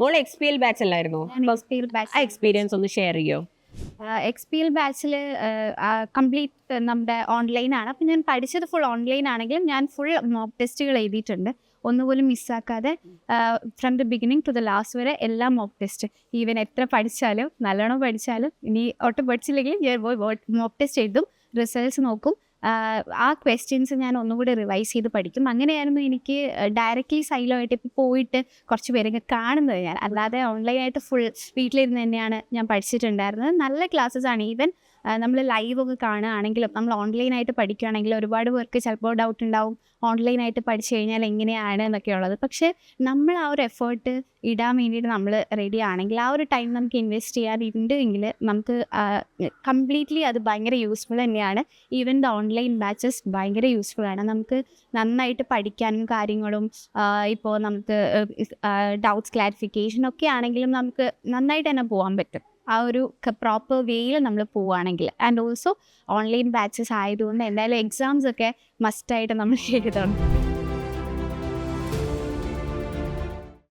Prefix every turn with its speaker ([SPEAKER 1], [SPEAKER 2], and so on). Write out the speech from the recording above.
[SPEAKER 1] മോൾ XPL batch അല്ലായിരുന്നോ? ആ experience ഒന്ന് ഷെയർ ചെയ്യോ?
[SPEAKER 2] XPL ബാച്ചിൽ കംപ്ലീറ്റ് നമ്മുടെ ഓൺലൈനാണ്. അപ്പം ഞാൻ പഠിച്ചത് ഫുൾ ഓൺലൈൻ ആണെങ്കിലും ഞാൻ ഫുൾ മോക്ക് ടെസ്റ്റുകൾ എഴുതിയിട്ടുണ്ട്. ഒന്നുപോലും മിസ്സാക്കാതെ from the beginning to the last വരെ എല്ലാം മോക്ക് ടെസ്റ്റ്. ഈവൻ എത്ര പഠിച്ചാലും നല്ലോണം പഠിച്ചാലും ഇനി ഒട്ടും പഠിച്ചില്ലെങ്കിൽ ഞാൻ പോയി മോക്ക് ടെസ്റ്റ് എഴുതും, റിസൾട്ട്സ് നോക്കും. ആ ക്വസ്റ്റ്യൻസ് ഞാൻ ഒന്നുകൂടി റിവൈസ് ചെയ്ത് പഠിക്കും. അങ്ങനെയായിരുന്നു എനിക്ക് ഡയറക്റ്റ്ലി സൈലോ ആയിട്ട് ഇപ്പോൾ പോയിട്ട് കുറച്ച് പേരൊക്കെ കാണുന്നത് ഞാൻ. അല്ലാതെ ഓൺലൈനായിട്ട് ഫുൾ വീട്ടിലിരുന്ന് തന്നെയാണ് ഞാൻ പഠിച്ചിട്ടുണ്ടായിരുന്നത്. നല്ല ക്ലാസ്സസ് ആണ്. ഈവൻ നമ്മൾ ലൈവൊക്കെ കാണുകയാണെങ്കിലും നമ്മൾ ഓൺലൈനായിട്ട് പഠിക്കുകയാണെങ്കിലും ഒരുപാട് പേർക്ക് ചിലപ്പോൾ ഡൗട്ട് ഉണ്ടാവും ഓൺലൈനായിട്ട് പഠിച്ചു കഴിഞ്ഞാൽ എങ്ങനെയാണ് എന്നൊക്കെ ഉള്ളത്. പക്ഷേ നമ്മൾ ആ ഒരു എഫേർട്ട് ഇടാൻ വേണ്ടിയിട്ട് നമ്മൾ റെഡി ആണെങ്കിൽ ആ ഒരു ടൈം നമുക്ക് ഇൻവെസ്റ്റ് ചെയ്യാറുണ്ട് എങ്കിൽ നമുക്ക് കംപ്ലീറ്റ്ലി അത് ഭയങ്കര യൂസ്ഫുൾ തന്നെയാണ്. ഈവൻ ദ ഓൺലൈൻ ബാച്ചസ് ഭയങ്കര യൂസ്ഫുൾ ആണ്. നമുക്ക് നന്നായിട്ട് പഠിക്കാനും കാര്യങ്ങളും ഇപ്പോൾ നമുക്ക് ഡൗട്ട്സ് ക്ലാരിഫിക്കേഷൻ ഒക്കെ ആണെങ്കിലും നമുക്ക് നന്നായിട്ട് തന്നെ പോകാൻ പറ്റും ആ ഒരു പ്രോപ്പർ വേയിൽ നമ്മൾ പോവുകയാണെങ്കിൽ. ആൻഡ് ഓൾസോ ഓൺലൈൻ ബാച്ചസ് ആയതുകൊണ്ട് എന്തായാലും എക്സാംസ് ഒക്കെ മസ്റ്റായിട്ട് നമ്മൾ എഴുതണം.